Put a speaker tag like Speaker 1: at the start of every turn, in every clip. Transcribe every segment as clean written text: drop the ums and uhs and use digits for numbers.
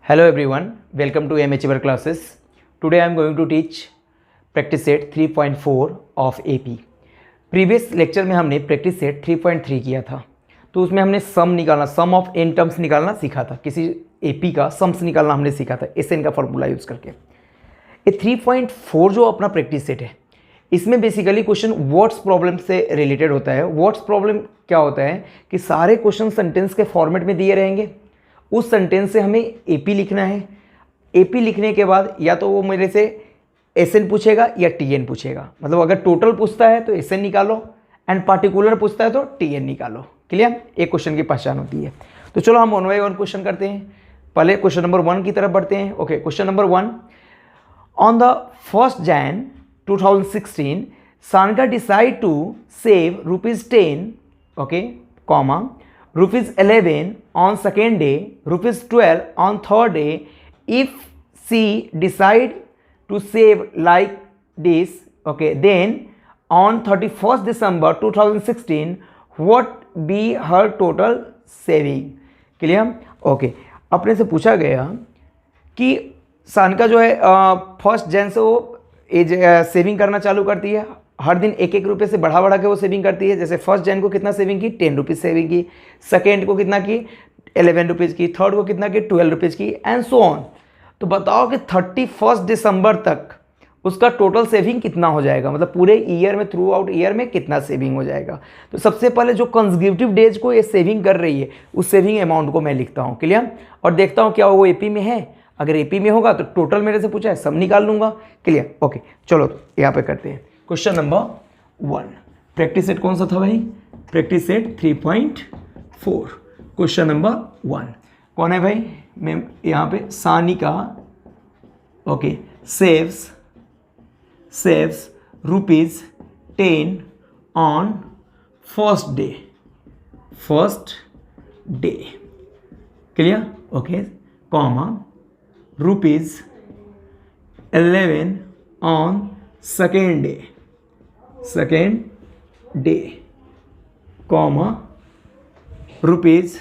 Speaker 1: Hello everyone, welcome to MHR classes. Today I am going to teach practice set 3.4 of AP. Previous lecture में हमने practice set 3.3 किया था, तो उसमें हमने सम ऑफ एन टर्म्स निकालना सीखा था। किसी एपी का सम्स निकालना हमने सीखा था एसएन का फॉर्मूला यूज़ करके। ये 3.4 जो अपना प्रैक्टिस सेट है, इसमें बेसिकली क्वेश्चन वर्ड्स प्रॉब्लम से रिलेटेड होता है। वर्ड्स प्रॉब्लम क्या होता है कि सारे क्वेश्चन सेंटेंस के फॉर्मेट में दिए रहेंगे, उस सेंटेंस से हमें एपी लिखना है। एपी लिखने के बाद या तो वो मेरे से एसएन पूछेगा या टीएन पूछेगा, मतलब अगर टोटल पूछता है तो एसएन निकालो एंड पार्टिकुलर पूछता है तो टीएन निकालो। क्लियर? एक क्वेश्चन की पहचान होती है। तो चलो हम वन बाय वन क्वेश्चन करते हैं। पहले क्वेश्चन नंबर 1 की तरफ बढ़ते हैं। Okay, question number 1, on the 1st Jan 2016 Sanika decide to save ₹10, okay, comma ₹11 on 2nd day, ₹12 on 3rd day. If she decide to save like this, okay, then on 31st December 2016 what be her total saving? Clear? Okay, अपने से पूछा गया कि सानिका जो है 1st Jan से वो saving करना चालू करती है। हर दिन एक रुपये से बढ़ा के वो सेविंग करती है। जैसे 1st Jan को कितना सेविंग की, 10 रुपीज़ सेविंग की, 2nd को कितना की, 11 रुपीज़ की, 3rd को कितना की, 12 रुपीज़ की, एंड सो ऑन। तो बताओ कि 31 दिसंबर तक उसका टोटल सेविंग कितना हो जाएगा, मतलब पूरे ईयर में, थ्रू आउट ईयर में कितना सेविंग हो जाएगा। तो सबसे पहले जो कंसेक्यूटिव डेज को ये सेविंग कर रही है, उस सेविंग अमाउंट को मैं लिखता हूँ। क्लियर? और देखता हूँ क्या वो एपी में है। अगर एपी में होगा तो टोटल मेरे से पूछा है, सब निकाल लूँगा। क्लियर? ओके, चलो यहाँ पे करते हैं। क्वेश्चन नंबर 1, प्रैक्टिस सेट कौन सा था भाई? Practice set 3.4। क्वेश्चन नंबर 1 कौन है भाई? मैं यहाँ पे Sanika, okay, saves ₹10 on first day. Clear? Okay, comma ₹11 on second day, comma rupees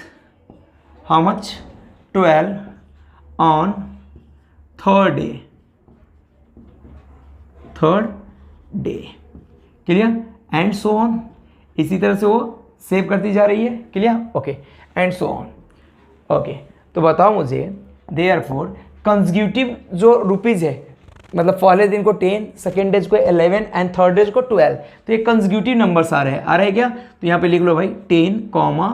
Speaker 1: how much, 12 on third day. Clear? And so on. इसी तरह से वो सेव करती जा रही है। Clear? Okay, and so on. Okay, तो बताओ मुझे, देयरफॉर कंसेक्यूटिव जो रुपीज़ है, मतलब पहले दिन को 10, सेकेंड डेज को 11 एंड थर्ड डेज को 12, तो ये कंसेक्यूटिव नंबर्स आ रहे हैं क्या? तो यहाँ पे लिख लो भाई 10, 11,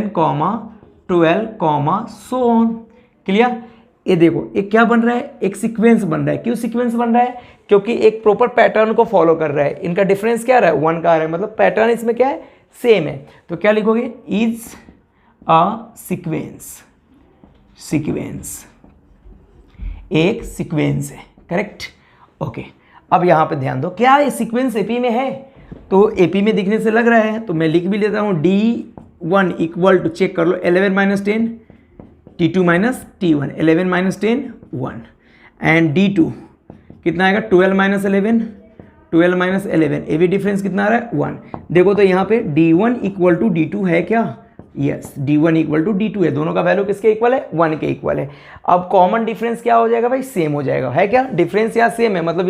Speaker 1: 12, सो ऑन। क्लियर? ये देखो, एक क्या बन रहा है, एक सीक्वेंस बन रहा है। क्यों सीक्वेंस बन रहा है? क्योंकि एक प्रॉपर पैटर्न को फॉलो कर रहा है। इनका डिफरेंस क्या रहा है? 1 का आ रहा है, मतलब पैटर्न इसमें क्या है, सेम है। तो क्या लिखोगे? इज अ सीक्वेंस एक सीक्वेंस है। करेक्ट? ओके, अब यहाँ पे ध्यान दो, क्या ये सीक्वेंस एपी में है? तो एपी में दिखने से लग रहा है, तो मैं लिख भी लेता हूँ D1 इक्वल टू, चेक कर लो, 11 - 10, T2 - T1, 11 - 10 1, एंड D2 कितना आएगा, 12 - 11, ये भी डिफरेंस कितना आ रहा है, 1। देखो तो यहाँ पे D1 इक्वल टू D2 है क्या? Yes, D1 equal to D2 है। दोनों का वैल्यू किसके इक्वल है? 1 के इक्वल है। अब कॉमन डिफरेंस क्या हो जाएगा भाई? सेम हो जाएगा। है क्या? डिफरेंस या सेम है, मतलब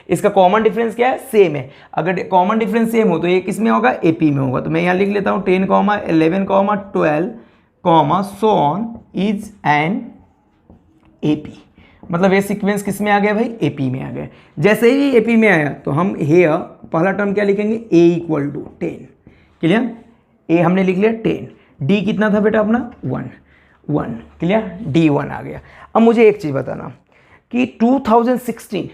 Speaker 1: इसका कॉमन डिफरेंस क्या है? सेम है। अगर कॉमन डिफरेंस सेम हो तो ये किस में होगा? एपी में होगा। तो मैं यहाँ लिख लेता हूँ 10, 11, 12, so on is an AP. मतलब ये सीक्वेंस किस में आ गया भाई? एपी में आ गया। जैसे ही एपी में आया तो हम हेयर पहला टर्म क्या लिखेंगे? ए इक्वल टू 10। क्लियर? ए हमने लिख लिया 10। डी कितना था बेटा अपना? 1। क्लियर? D1 आ गया। अब मुझे एक चीज़ बताना कि 2016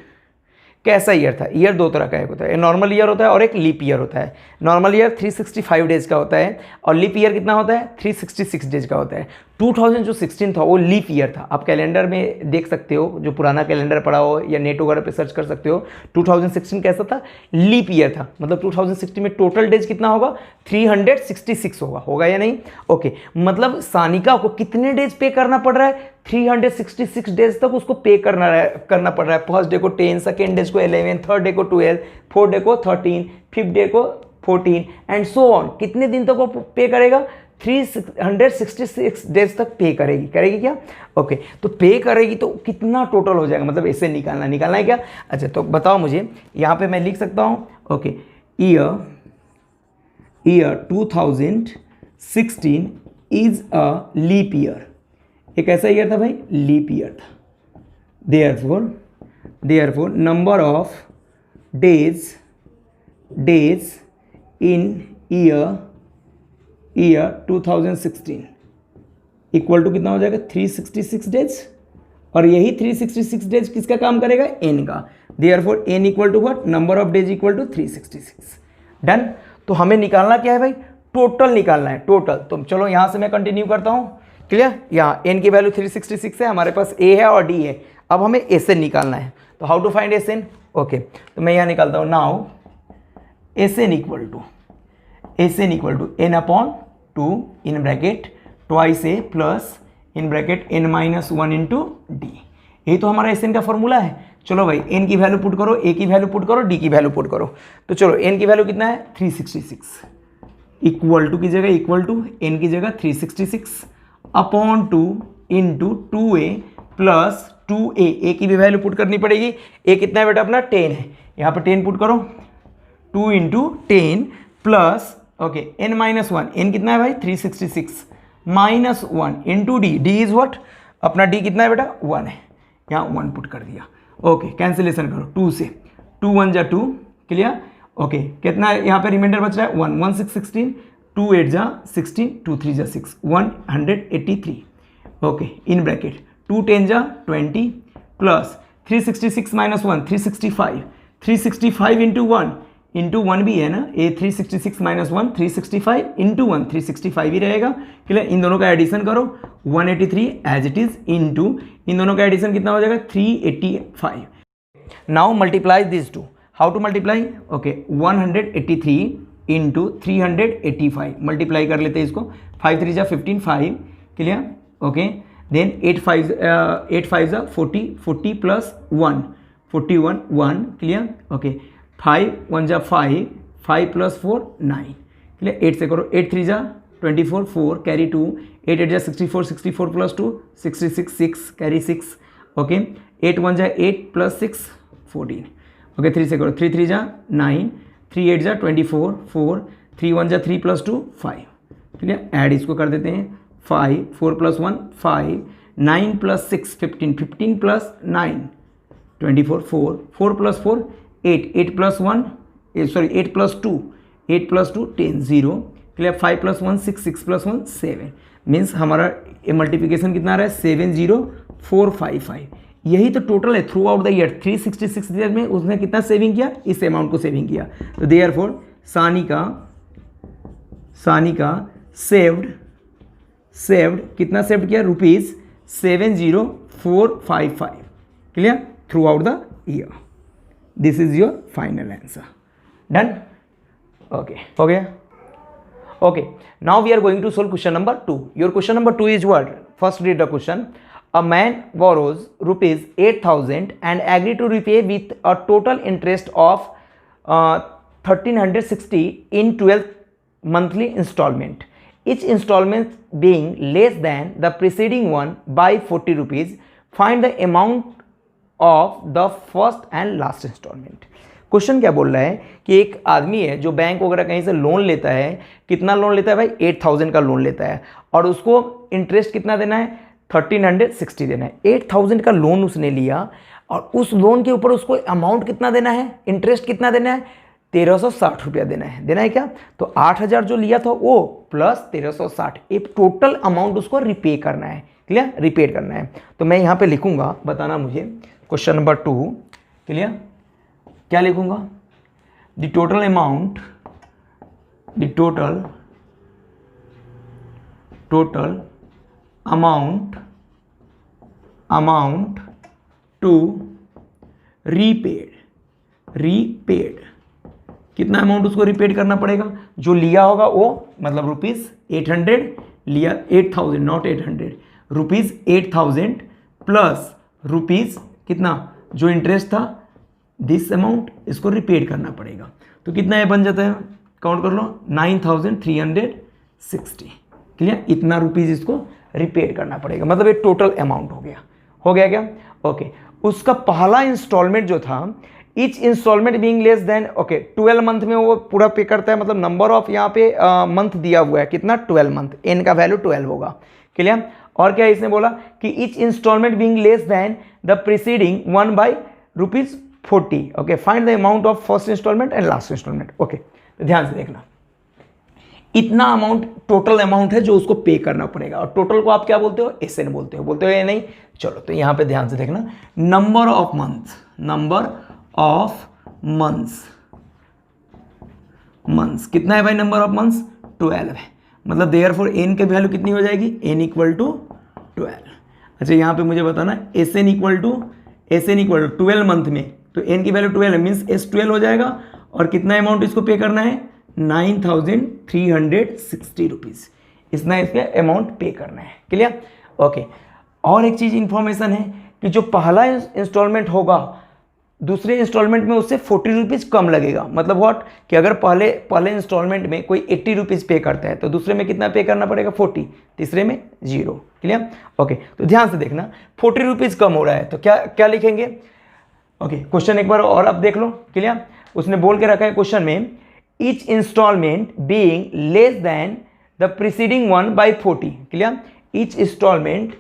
Speaker 1: कैसा ईयर था? ईयर दो तरह का एक होता है, नॉर्मल ईयर होता है और एक लीप ईयर होता है। नॉर्मल ईयर 365 डेज का होता है और लीप ईयर कितना होता है? 366 डेज का होता है। 2016 था वो लीप ईयर था। आप कैलेंडर में देख सकते हो, जो पुराना कैलेंडर पड़ा हो या नेट वगैरह पे सर्च कर सकते हो। 2016 कैसा था? लीप ईयर था। मतलब 2016 में टोटल डेज कितना होगा? 366 होगा या नहीं? ओके, मतलब सानिका को कितने डेज पे करना पड़ रहा है? 366 डेज तक उसको पे करना पड़ रहा है। फर्स्ट डे को 10, सेकेंड डेज को 11, थर्ड डे को 12, फोर्थ डे को 13, फिफ्थ डे को 14 एंड सो ऑन। कितने दिन तक वो पे करेगा? 366 डेज तक पे करेगी क्या? ओके, तो पे करेगी तो कितना टोटल हो जाएगा, मतलब ऐसे निकालना है क्या? अच्छा, तो बताओ मुझे, यहाँ पे मैं लिख सकता हूँ, okay, year 2016 is a leap year, एक ऐसा ईयर था भाई, लीप ईयर था। Therefore number of days in year 2016 equal to कितना हो जाएगा? 366 डेज। और यही 366 डेज किसका काम करेगा? एन का। Therefore N equal to what? Number of days equal to 366। Done. तो हमें निकालना क्या है भाई? टोटल निकालना है, टोटल। तो चलो यहाँ से मैं कंटिन्यू करता हूँ। क्लियर? यहाँ एन की वैल्यू 366 है, हमारे पास ए है और डी है। अब हमें एस एन निकालना है, तो how to find S N? Okay, तो मैं यहाँ निकालता हूँ। Now S N equal to N upon 2 in bracket twice A plus in bracket n minus 1 into D. यही तो हमारा एस एन का फॉर्मूला है। चलो भाई, n की वैल्यू पुट करो, a की वैल्यू पुट करो, d की वैल्यू पुट करो। तो चलो, n की वैल्यू कितना है? 366 इक्वल टू की जगह इक्वल टू n की जगह 366 upon 2 into 2a plus 2a। a की भी वैल्यू पुट करनी पड़ेगी। a कितना है बेटा अपना? 10 है। यहाँ पर 10 पुट करो, 2 into 10 plus okay n minus 1। n कितना है भाई? 366 minus 1 into D. D is what? अपना डी कितना है बेटा? 1 है। यहाँ 1 पुट कर दिया। ओके, कैंसिलेशन करो 2 से, 2 1 जा 2। क्लियर? ओके, कितना यहाँ पे रिमाइंडर बच रहा है? 1 1 6 16, 2 8 जा 16, 2 3 जा 6, 183। ओके, इन ब्रैकेट 2 10 जा 20 प्लस 366 माइनस 1 365, 365 इंटू 1 भी है ना, ए 366 माइनस 1 365 इंटू 1 365 ही रहेगा। क्लियर? इन दोनों का एडिशन करो, 183 एज इट इज इंटू इन दोनों का एडिशन कितना हो जाएगा? 385। Now multiply this two. How to multiply? Okay, 183 into 385 multiply कर लेते हैं इसको। 5 3 जा 15 5। क्लियर? ओके, देन 8 5 जा 40, 40 प्लस 1 41 1। क्लियर? ओके, 5 1 जा 5, 5 प्लस 4 9। क्लियर? 8 से करो, 8 3 जा 24 4 कैरी 2, 8 8 जा 64, 64 प्लस 2 66 6 कैरी 6। ओके, 8 1 जा 8 प्लस 6 14। ओके, 3 से करो, 3 3 जा 9, 3 8 जा 24 4, 3 1 जा 3 प्लस 2 5। क्लियर? ऐड इसको कर देते हैं, 5 4 plus 1 5, 9 plus 6 15, 15 plus 9 24 4, 4 plus 4 8, 8 plus 1 sorry 8 plus 2 8 plus 2 10 0। Clear? 5 plus 1 6, 6 plus 1 7। Means हमारा मल्टीप्लिकेशन कितना आ रहा है? 70455। यही तो टोटल है through out the year. 366 year में उसने कितना सेविंग किया? इस अमाउंट को सेविंग किया। तो देयरफॉर सानिका सेव्ड कितना सेव्ड किया? Rupees 70455। Clear? Through out the year. This is your final answer. Done? Okay, हो गया? Okay, now we are going to solve question number 2. Your question number 2 is what? First read the question. A man borrows rupees 8,000 and agree to repay with a total interest of 1,360 in 12 monthly installment. Each installment being less than the preceding one by 40 rupees. Find the amount of the first and last installment. Question क्या बोल रहा है कि एक आदमी है जो bank वगैरह कहीं से लोन लेता है। कितना लोन लेता है भाई? 8,000 का लोन लेता है और उसको इंटरेस्ट कितना देना है? 1,360 देना है। 8,000 का लोन उसने लिया और उस लोन के ऊपर उसको अमाउंट कितना देना है? इंटरेस्ट कितना देना है? 1,360 रुपया देना है क्या? तो 8,000 जो लिया था वो प्लस 1,360, एक टोटल अमाउंट उसको रिपे करना है। क्लियर? रिपेड करना है। तो मैं यहाँ पे लिखूंगा, बताना मुझे क्वेश्चन नंबर 2। क्लियर? क्या लिखूंगा? The total amount to repaid कितना अमाउंट उसको रिपेड करना पड़ेगा? जो लिया होगा वो, मतलब रुपीज 800 लिया, 8,000 नॉट 800, रुपीज 8,000 प्लस रुपीज कितना जो इंटरेस्ट था, दिस अमाउंट इसको रिपेड करना पड़ेगा। तो कितना ये बन जाता है? काउंट कर लो, 9,360। क्लियर, इतना रुपीज़ इसको रिपेड करना पड़ेगा, मतलब ये टोटल अमाउंट हो गया क्या? ओके, उसका पहला इंस्टॉलमेंट जो था, each installment being less than, okay 12 month में वो पूरा पे करता है, मतलब नंबर ऑफ यहाँ पे मंथ दिया हुआ है कितना, 12 मंथ, एन का वैल्यू 12 होगा, क्लियर। और क्या इसने बोला कि each installment being less than the preceding one by ₹40, okay, find the amount of first installment and last installment. Okay, तो ध्यान से देखना, इतना अमाउंट टोटल अमाउंट है जो उसको पे करना पड़ेगा, और टोटल को आप क्या बोलते हो, एसएन बोलते हो या नहीं? चलो, तो यहाँ पे ध्यान से देखना, नंबर ऑफ मंथ्स कितना है भाई, नंबर ऑफ मंथ्स 12 है, मतलब देयरफॉर एन की वैल्यू कितनी हो जाएगी, एन इक्वल टू 12। अच्छा, यहाँ पे मुझे बताना S N equal to 12 month में, तो एन की वैल्यू 12 है, मीन्स एस 12 हो जाएगा, और कितना अमाउंट इसको पे करना है, 9,360 रुपीज़, इतना इसका अमाउंट पे करना है, क्लियर। ओके, और एक चीज़ इन्फॉर्मेशन है कि जो पहला इंस्टॉलमेंट होगा दूसरे इंस्टॉलमेंट में उससे 40 रुपीज़ कम लगेगा, मतलब व्हाट, कि अगर पहले इंस्टॉलमेंट में कोई 80 रुपीज़ पे करता है तो दूसरे में कितना पे करना पड़ेगा, 40, तीसरे में 0, क्लियर। ओके, तो ध्यान से देखना, 40 रुपीज़ कम हो रहा है तो क्या लिखेंगे। ओके, क्वेश्चन एक बार और आप देख लो, क्लियर। उसने बोल के रखा है क्वेश्चन में, each installment being less than the preceding one by 40, clear. Each installment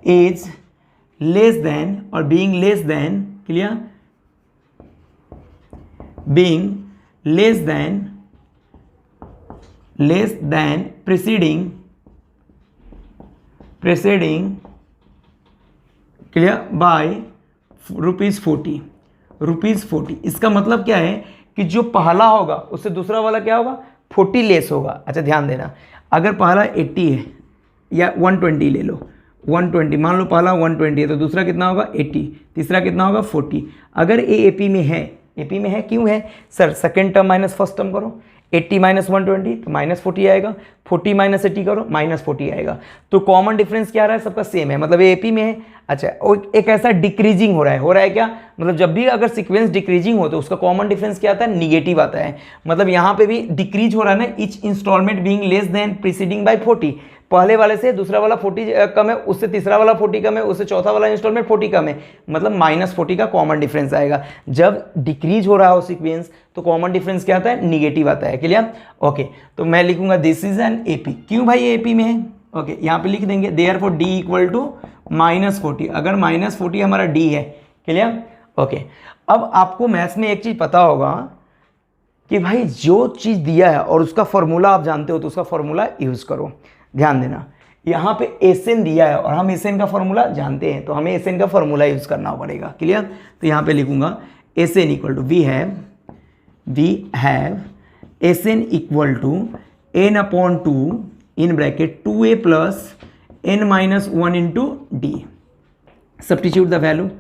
Speaker 1: is less than or being less than, clear, being less than preceding, clear, by ₹40। इसका मतलब क्या है कि जो पहला होगा उससे दूसरा वाला क्या होगा, 40 लेस होगा। अच्छा, ध्यान देना, अगर पहला 80 है या 120 ले लो, 120 मान लो, पहला 120 है तो दूसरा कितना होगा 80, तीसरा कितना होगा 40। अगर ए एपी में है क्यों है sir, second term minus first term करो, 80 माइनस 120 तो माइनस 40 आएगा, 40 माइनस 80 करो माइनस 40 आएगा, तो कॉमन डिफरेंस क्या आ रहा है, सबका सेम है, मतलब ए एपी में है। अच्छा, और एक ऐसा डिक्रीजिंग हो रहा है क्या, मतलब जब भी अगर सीक्वेंस डिक्रीजिंग हो तो उसका कॉमन डिफरेंस क्या आता है, निगेटिव आता है, मतलब यहाँ पे भी डिक्रीज हो रहा है ना, each installment being less than preceding by 40, पहले वाले से दूसरा वाला 40 कम है, उससे तीसरा वाला 40 कम है, उससे चौथा वाला इंस्टॉलमेंट 40 कम है, मतलब -40 का कॉमन डिफरेंस आएगा। जब डिक्रीज हो रहा हो सीक्वेंस तो कॉमन डिफरेंस क्या आता है, निगेटिव आता है, क्लियर। ओके, तो मैं लिखूंगा दिस इज एन एपी, क्यों भाई एपी में है, ओके, यहाँ पे लिख देंगे देयरफॉर डी इक्वल टू -40, अगर -40 हमारा डी है, क्लियर। ओके, अब आपको मैथ्स में एक चीज़ पता होगा कि भाई जो चीज़ दिया है और उसका फॉर्मूला आप जानते हो तो उसका फॉर्मूला यूज़ करो। ध्यान देना, यहाँ पे एसएन दिया है और हम एसएन का फॉर्मूला जानते हैं तो हमें एसएन का फॉर्मूला यूज़ करना पड़ेगा, क्लियर। तो यहाँ पे लिखूंगा SN equal to we have SN equal to n/2 in bracket 2a plus n-1 into D. Substitute the value,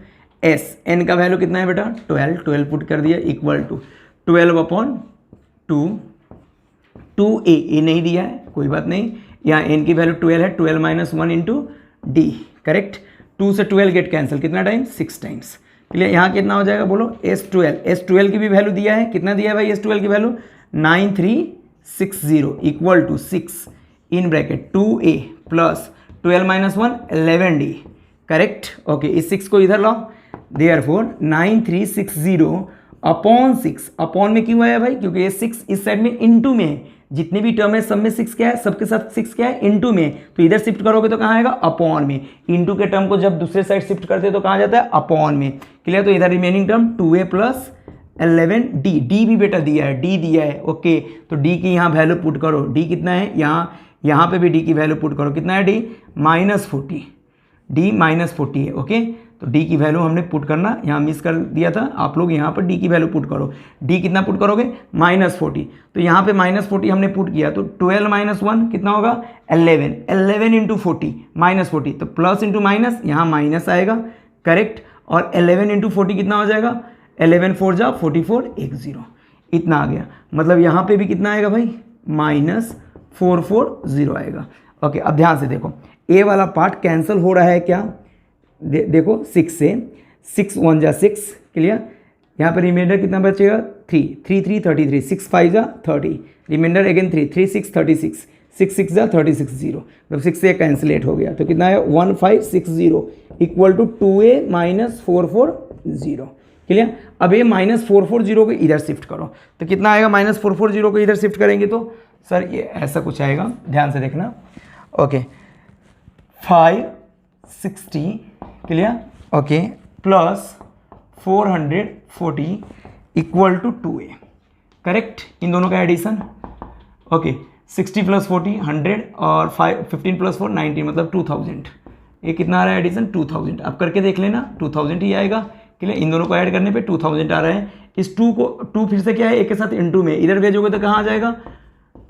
Speaker 1: S N का वैल्यू कितना है बेटा 12 पुट कर दिया, इक्वल टू 12/2, 2a नहीं दिया है कोई बात नहीं, यहाँ n की वैल्यू 12 है, 12 माइनस 1 इंटू डी, करेक्ट। 2 से 12 गेट कैंसिल, कितना टाइम 6 टाइम्स, क्लियर। यहाँ कितना हो जाएगा बोलो, S12 की भी वैल्यू दिया है, कितना दिया है भाई S12 की वैल्यू 9360 equal to 6 in bracket 2a plus 12 minus 1 11d, correct. Okay, इस 6 को इधर लाओ, देयरफॉर 9360 अपॉन 6, अपॉन में क्यों आया भाई, क्योंकि ये 6 इस साइड में इंटू में है, जितने भी टर्म है सब में 6 क्या है, सबके साथ 6 क्या है, इंटू में, तो इधर शिफ्ट करोगे तो कहाँ आएगा, अपॉन में। इंटू के टर्म को जब दूसरे साइड शिफ्ट करते हैं तो कहाँ जाता है, अपॉन में, क्लियर। तो इधर remaining term 2a plus 11d, D भी बेटा दिया है, डी दिया है, ओके। तो डी की यहाँ वैल्यू पुट करो, डी कितना है, यहाँ पे भी डी की वैल्यू पुट करो, कितना है डी -40, डी -40 है, ओके। तो डी की वैल्यू हमने पुट करना यहाँ मिस कर दिया था, आप लोग यहाँ पर डी की वैल्यू पुट करो, डी कितना पुट करोगे -40, तो यहाँ पे -40 हमने पुट किया तो 12 माइनस 1 कितना होगा 11 इंटू 40 -40, तो प्लस इंटू माइनस यहाँ माइनस आएगा, करेक्ट। और 11 इंटू 40 कितना हो जाएगा, 11 4 जा 44 10, इतना आ गया, मतलब यहाँ पे भी कितना आएगा भाई -440 आएगा। ओके, अब ध्यान से देखो, ए वाला पार्ट कैंसिल हो रहा है क्या, देखो 6 से 6 1 जा 6, क्लियर, यहाँ पे रिमाइंडर कितना बचेगा 3, 3 3 33, 6 5 जा 30, रिमाइंडर अगेन 3, 3 6 36, 6 6 जा 36 0, मतलब 6 से कैंसिलेट हो गया, तो कितना है 1560 equal to 2a minus 440। Clear. अब ये माइनस 440 को इधर शिफ्ट करो तो कितना आएगा, माइनस 440 को इधर शिफ्ट करेंगे तो सर ये ऐसा कुछ आएगा, ध्यान से देखना। Okay 560 clear, okay plus 440 equal to 2a, correct, इन दोनों का एडिशन। ओके 60 प्लस 40 100 और 15 प्लस 4 90, मतलब 2000। ये कितना आ रहा है एडिशन 2000, अब करके देख लेना 2000 ही आएगा। क्लियर, इन दोनों को ऐड करने पे 2000 आ रहा है। इस 2 को 2 फिर से क्या है एक के साथ इनटू में, इधर भेजोगे तो कहाँ आ जाएगा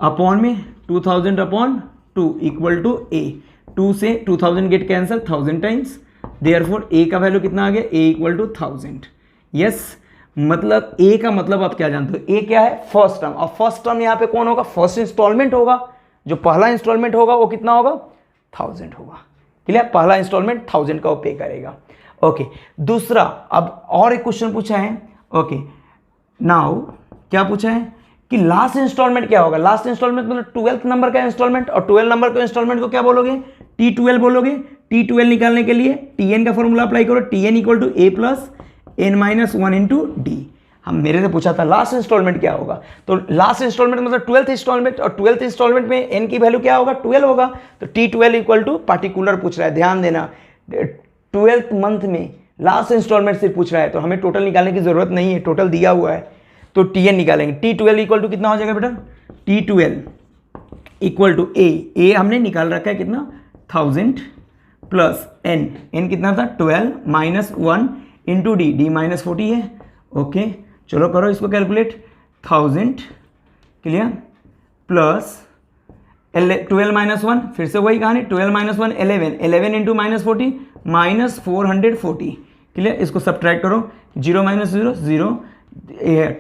Speaker 1: अपॉन में, 2000 अपॉन 2 इक्वल टू a, 2 से 2000 get cancel 1000 times, therefore a का वैल्यू कितना आ गया, a इक्वल टू 1000। यस, मतलब a का मतलब आप क्या जानते हो, a क्या है फर्स्ट टर्म, और फर्स्ट टर्म यहाँ पे कौन होगा, फर्स्ट इंस्टॉलमेंट होगा, जो पहला इंस्टॉलमेंट होगा वो कितना होगा 1000 होगा। क्लियर, पहला इंस्टॉलमेंट 1000 का वो पे करेगा। ओके दूसरा, अब और एक क्वेश्चन पूछा है। ओके नाउ क्या पूछा है कि लास्ट इंस्टॉलमेंट क्या होगा, लास्ट इंस्टॉलमेंट मतलब 12th नंबर का इंस्टॉलमेंट, और 12 नंबर के इंस्टॉलमेंट को क्या बोलोगे, T12 बोलोगे। T12 निकालने के लिए Tn का फॉर्मूला अप्लाई करो, Tn equal to a plus n minus 1 into D. हम मेरे से पूछा था लास्ट इंस्टॉलमेंट क्या होगा, तो लास्ट इंस्टॉलमेंट मतलब 12th इंस्टॉलमेंट, और 12th इंस्टॉलमेंट में n की वैल्यू क्या होगा 12 होगा, तो T12 इक्वल टू पार्टिकुलर पूछ रहा है, ध्यान देना 12th मंथ में लास्ट इंस्टॉलमेंट से पूछ रहा है, तो हमें टोटल निकालने की जरूरत नहीं है, टोटल दिया हुआ है, तो Tn निकालेंगे। T12 इक्वल टू कितना हो जाएगा बेटा, T12 इक्वल टू a हमने निकाल रखा है कितना 1000 प्लस n कितना था 12 माइनस 1 इंटू डी माइनस 40 है। ओके चलो करो इसको कैलकुलेट, 1000 क्लियर प्लस 12 माइनस 1, फिर से वही कहानी 12 minus 1 11 into minus 40 minus 440। Clear, इसको सब्ट्रैक्ट करो, 0 minus 0 0,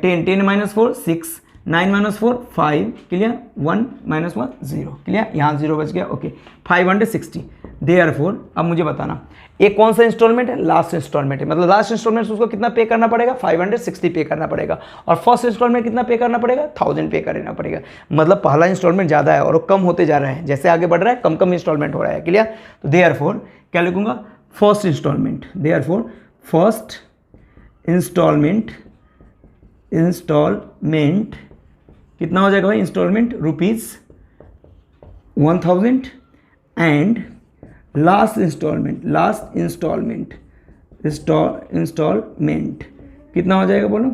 Speaker 1: 10 minus 4 6, 9 minus 4 5, clear 1 minus 1 0, clear यहाँ 0 बच गया। ओके 560, देयरफॉर अब मुझे बताना ये कौन सा इंस्टॉलमेंट है, लास्ट इंस्टॉलमेंट है, मतलब लास्ट इंस्टॉलमेंट उसको कितना पे करना पड़ेगा 560 पे करना पड़ेगा, और फर्स्ट इंस्टॉलमेंट कितना पे करना पड़ेगा 1000 पे करना पड़ेगा, मतलब पहला इंस्टॉलमेंट ज़्यादा है और वो कम होते जा रहा है, जैसे आगे बढ़ रहा है कम कम इंस्टॉलमेंट हो रहा है। क्लियर, तो देयरफॉर क्या लिखूंगा first installment, therefore first installment कितना हो जाएगा भाई इंस्टॉलमेंट ₹1000 एंड लास्ट इंस्टॉलमेंट कितना हो जाएगा बोलो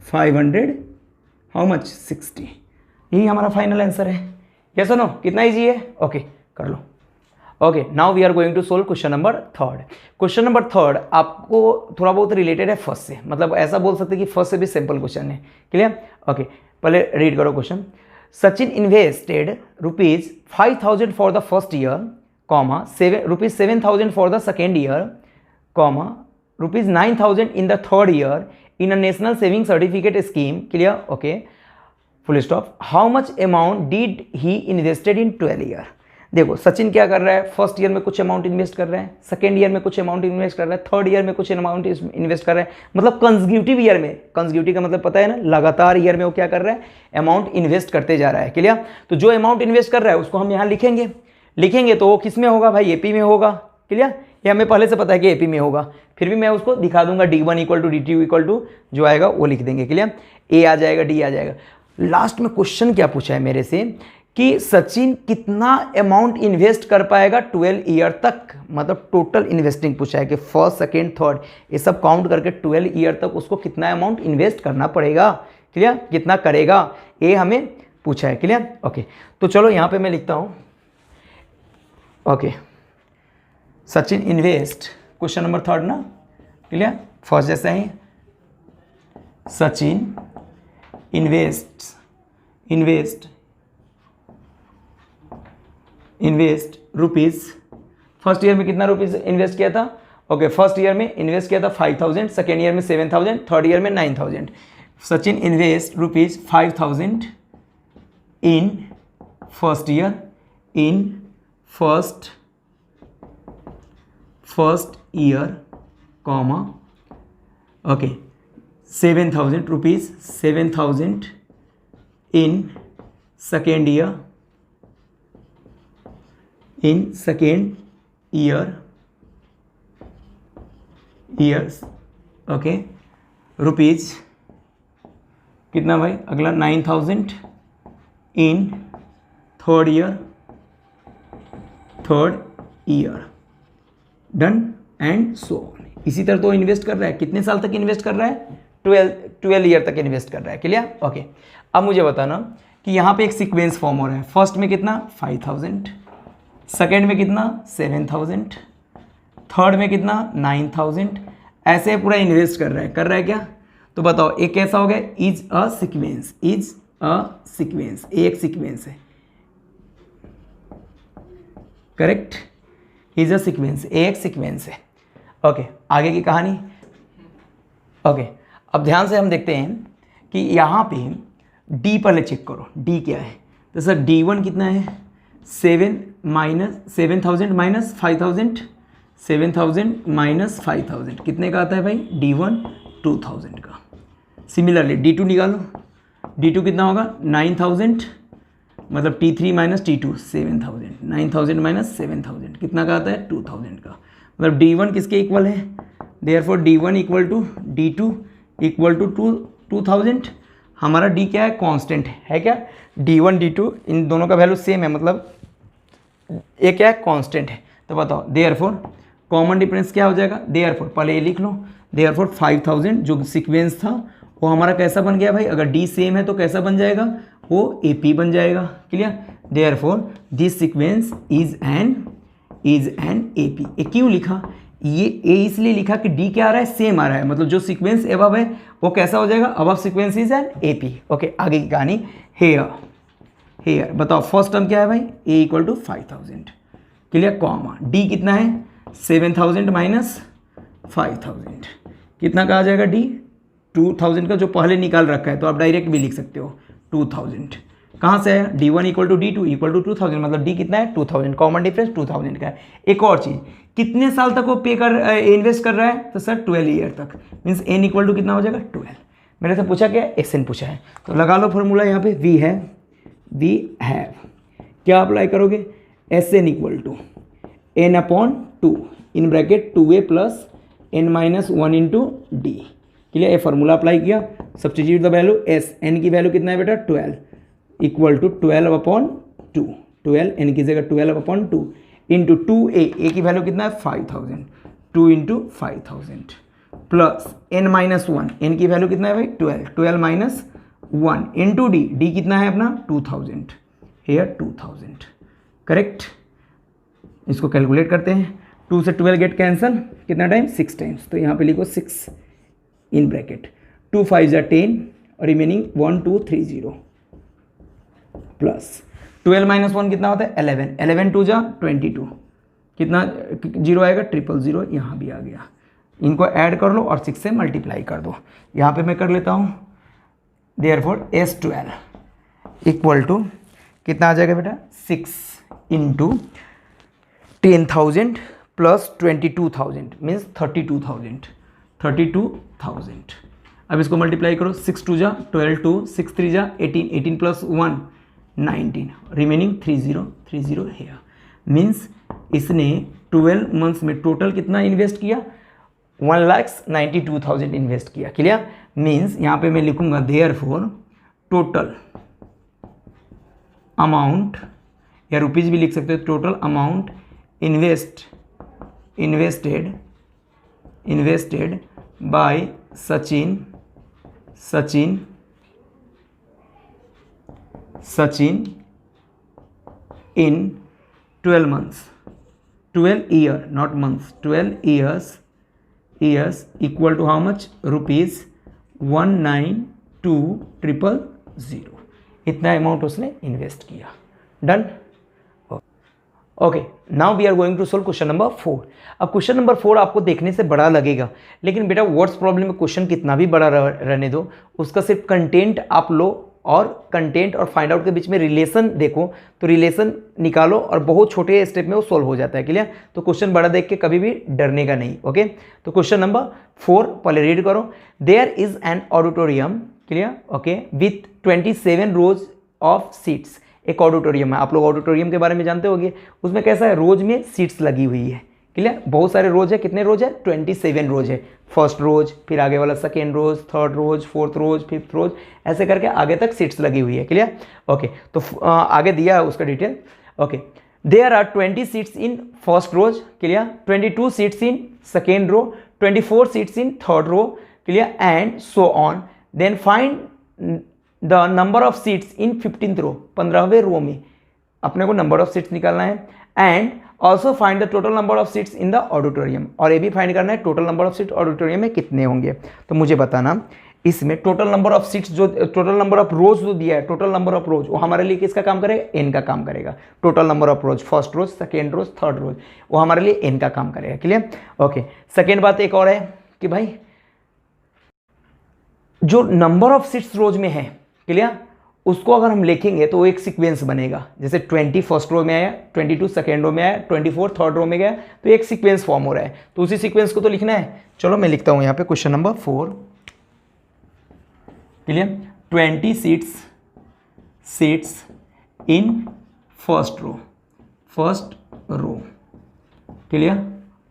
Speaker 1: ₹500, हाउ मच 60। यही हमारा फाइनल आंसर है। यस और नो, कितना इजी है। ओके कर लो। Okay now we are going to solve question number 3। Question number 3 आपको थोड़ा बहुत रिलेटेड है फर्स्ट से, मतलब ऐसा बोल सकते हैं कि फर्स्ट से भी सिंपल क्वेश्चन है। क्लियर, ओके पहले रीड करो question. Sachin invested ₹5000 for the first year, ₹7,000 for the second year, ₹9,000 in the third year in a national saving certificate scheme. Clear, okay full stop. How much amount did he invested in 12 year. देखो सचिन क्या कर रहा है, first year में कुछ amount invest कर रहा है, सेकेंड ईयर में कुछ अमाउंट इन्वेस्ट कर रहा है, थर्ड ईयर में कुछ अमाउंट इन्वेस्ट कर रहा है, मतलब कंसेक्यूटिव ईयर में, कंसेक्यूटिव का मतलब पता है ना, लगातार ईयर में वो क्या कर रहा है अमाउंट इन्वेस्ट करते जा रहा है। क्लियर, तो जो अमाउंट इन्वेस्ट कर रहा है उसको हम यहाँ लिखेंगे तो वो किस में होगा भाई, एपी में होगा। क्लियर, ये हमें पहले से पता है कि एपी में होगा, फिर भी मैं उसको दिखा दूंगा D1 equal to D2 equal to जो आएगा वो लिख देंगे। क्लियर, ए आ जाएगा, डी आ जाएगा। लास्ट में क्वेश्चन क्या पूछा है मेरे से कि सचिन कितना अमाउंट इन्वेस्ट कर पाएगा 12 ईयर तक, मतलब टोटल इन्वेस्टिंग पूछा है कि फर्स्ट सेकेंड थर्ड ये सब काउंट करके 12 ईयर तक उसको कितना अमाउंट इन्वेस्ट करना पड़ेगा। क्लियर, कितना करेगा ये हमें पूछा है। क्लियर, ओके तो चलो यहाँ पे मैं लिखता हूँ। Okay Sachin invest, question number 3 ना। क्लियर, फर्स्ट जैसा ही Sachin invest rupees, first year में कितना रुपीज़ इन्वेस्ट किया था। ओके फर्स्ट ईयर में इन्वेस्ट किया था 5000, सेकेंड ईयर में 7000, थर्ड ईयर में 9000। Sachin invest ₹5000 in first year, first year comma okay 7,000 rupees, 7,000 in second years. Okay rupees कितना भाई, अगला 9,000 in third year. Done and so on. इसी तरह तो इन्वेस्ट कर रहा है, कितने साल तक इन्वेस्ट कर रहा है, 12 ईयर तक इन्वेस्ट कर रहा है। क्लियर? ओके अब मुझे बताना कि यहाँ पे एक सीक्वेंस फॉर्म हो रहा है। फर्स्ट में कितना 5,000, सेकेंड में कितना 7,000, थर्ड में कितना 9,000, ऐसे पूरा इन्वेस्ट कर रहा है क्या? तो बताओ एक कैसा हो गया, इज अ सीक्वेंस, एक सीक्वेंस है। करेक्ट, इज अ सीक्वेंस, एक सीक्वेंस है। ओके आगे की कहानी। ओके अब ध्यान से हम देखते हैं कि यहाँ पे डी पहले चेक करो, डी क्या है। तो सर D1 कितना है, 7,000 माइनस 5,000, 7,000 माइनस 5,000 कितने का आता है भाई, D1 2,000 का। सिमिलरली D2 निकालो, D2 कितना होगा 9,000, मतलब T3 माइनस T2 7,000, 9,000 माइनस 7,000 कितना का आता है 2,000 का। मतलब D1 किसके इक्वल है, therefore D1 equal to D2 equal to 2,000। हमारा D क्या है, कांस्टेंट है क्या, D1 D2 इन दोनों का वैल्यू सेम है, मतलब ये क्या है, कांस्टेंट है। तो बताओ देयरफॉर कॉमन डिफरेंस क्या हो जाएगा, देयरफॉर पहले ये लिख लो, देयरफॉर 5,000 जो सीक्वेंस था वो हमारा कैसा बन गया भाई, अगर D सेम है तो कैसा बन जाएगा, वो AP बन जाएगा। Clear? Therefore this sequence is an AP। ये क्यों लिखा, ये इसलिए लिखा कि D क्या आ रहा है, सेम आ रहा है, मतलब जो सीक्वेंस एबव है वो कैसा हो जाएगा, above sequence is an AP। Okay आगे की कहानी, हेयर बताओ फर्स्ट टर्म क्या है भाई, A equal to 5,000। Clear? Comma D कितना है, 7,000 माइनस 5,000 कितना का आ जाएगा D, 2,000 का जो पहले निकाल रखा है, तो आप डायरेक्ट भी लिख सकते हो 2,000। कहाँ से है, D1 equal to D2 equal to 2,000, मतलब D कितना है 2,000, कॉमन डिफरेंस 2,000 का है। एक और चीज़, कितने साल तक वो इन्वेस्ट कर रहा है, तो सर 12 ईयर तक, मीन्स N इक्वल टू कितना हो जाएगा 12। मैंने से पूछा क्या, XN पूछा है, तो लगा लो फॉर्मूला यहाँ पे, वी हैव क्या अप्लाई करोगे, SN equal to N/2 in bracket 2A plus N-1 into D। Clear? ये फार्मूला अप्लाई किया, सब्स्टिट्यूट द वैल्यू, N की वैल्यू कितना है बेटा 12 इक्वल टू 12/2, 12 N की जगह 12/2 इंटू 2A की वैल्यू कितना है 5,000, 2 इंटू 5,000 प्लस N-1 N की वैल्यू कितना है भाई 12 माइनस 1 इंटू D कितना है अपना 2,000, हेयर 2,000। करेक्ट? इसको कैलकुलेट करते हैं, 2 से 12 गेट कैंसल, कितना टाइम 6 टाइम्स, तो यहाँ पे लिखो 6 इन ब्रैकेट 2 5 जा 10 और रिमेनिंग 1 2 3 0 प्लस 12 माइनस 1 कितना होता है 11, 11 2 जा 22 कितना जीरो आएगा 000, यहाँ भी आ गया। इनको ऐड कर लो और 6 से मल्टीप्लाई कर दो। यहाँ पे मैं कर लेता हूँ, देयरफॉर S12 इक्वल टू कितना आ जाएगा बेटा 6 इंटू 10,000 प्लस 22,000 मीन्स 32,000। अब इसको मल्टीप्लाई करो, 6 2 जा 12, 2 6 3 जा 18, 18 प्लस 1 19, रिमेनिंग 30 है। मीन्स इसने 12 मंथ्स में टोटल कितना इन्वेस्ट किया, 1,92,000 इन्वेस्ट किया। क्लियर? मीन्स यहाँ पे मैं लिखूंगा देयरफॉर टोटल अमाउंट, या रुपीज़ भी लिख सकते हो, total amount invested bye Sachin in 12 months, 12 year not months, 12 years equal to how much, rupees 192,000। इतना अमाउंट उसने इन्वेस्ट किया। Done? Okay now we are going to solve question number 4। अब question number 4 आपको देखने से बड़ा लगेगा, लेकिन बेटा वर्ड्स प्रॉब्लम में क्वेश्चन कितना भी बड़ा रहने दो, उसका सिर्फ कंटेंट आप लो और कंटेंट और फाइंड आउट के बीच में रिलेशन देखो, तो रिलेशन निकालो और बहुत छोटे स्टेप में वो सोल्व हो जाता है। क्लियर? तो क्वेश्चन बड़ा देख के कभी भी डरने का नहीं। ओके, तो क्वेश्चन नंबर 4 पहले रीड करो। There is an auditorium, clear, okay, with 27 rows of seats. एक ऑडिटोरियम है, आप लोग ऑडिटोरियम के बारे में जानते होंगे, उसमें कैसा है, रोज में सीट्स लगी हुई है। क्लियर? बहुत सारे रोज है, कितने रोज है, 27 रोज है। फर्स्ट रोज, फिर आगे वाला सेकेंड रोज, थर्ड रोज, फोर्थ रोज, फिफ्थ रोज, ऐसे करके आगे तक सीट्स लगी हुई है। क्लियर? ओके, तो आगे दिया है उसका detail. Okay, there are 20 seats in first rows, clear, 22 seats in second row, 24 seats in third row, clear, and so on. Then find the number of seats in 15th row, 15वें row में अपने को number of seats निकालना है। And also find the total number of seats in the auditorium, और ये भी find करना है total number of seat auditorium में कितने होंगे। तो मुझे बताना इसमें टोटल नंबर ऑफ सीट्स जो, टोटल नंबर ऑफ रोज जो दिया है, टोटल नंबर ऑफ रोज, वो हमारे लिए किसका काम करेगा, एन का काम करेगा। Total number of rows, first rows, second rows, third rows, वो हमारे लिए एन का काम करेगा। क्लियर? ओके, सेकेंड बात एक और है कि भाई जो नंबर ऑफ सीट्स रोज में है, क्लियर, उसको अगर हम लिखेंगे तो वो एक सीक्वेंस बनेगा। जैसे 20 फर्स्ट रो में आया, 22 सेकेंड रो में आया, 24 थर्ड रो में गया, तो एक सीक्वेंस फॉर्म हो रहा है। तो उसी सीक्वेंस को तो लिखना है। चलो मैं लिखता हूं यहां पे question number 4, clear, 20 seats in first row, clear,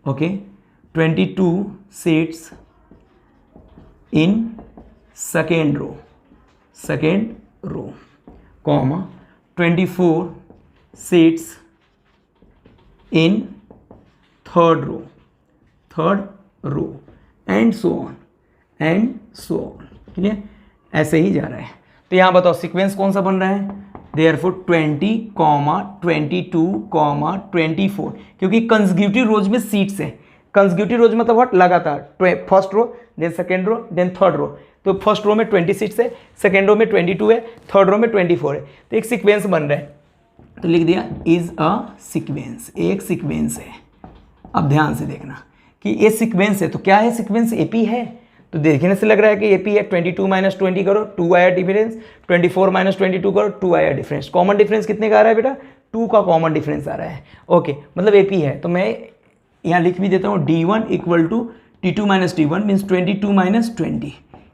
Speaker 1: okay, 22 seats in second row, comma, 24 seats in third row, and so on, clear? ऐसे ही जा रहा है। तो यहां बताओ सीक्वेंस कौन सा बन रहा है, देयरफॉर 20, 22, 24, क्योंकि कंसेक्यूटिव रोज में सीट्स है। कंसेक्यूटिव रोज मतलब व्हाट, लगातार, first row, then second row, then third row. तो फर्स्ट रो में 20 सीट्स है, सेकेंड रो में 22 है, थर्ड रो में 24 है, तो एक सीक्वेंस बन रहा है। तो लिख दिया इज अ सीक्वेंस, एक सीक्वेंस है। अब ध्यान से देखना कि ये सीक्वेंस है, तो क्या है सीक्वेंस, एपी है। तो देखने से लग रहा है कि एपी है। 22 - 20 करो, 2 आया डिफरेंस, 24 - 22 करो, 2 आया डिफरेंस। कॉमन डिफरेंस कितने का आ रहा है बेटा, 2 का कॉमन डिफरेंस आ रहा है। ओके, मतलब एपी है। तो मैं यहाँ लिख भी देता हूँ D1 = T2 - T1 मीन्स 22 - 20,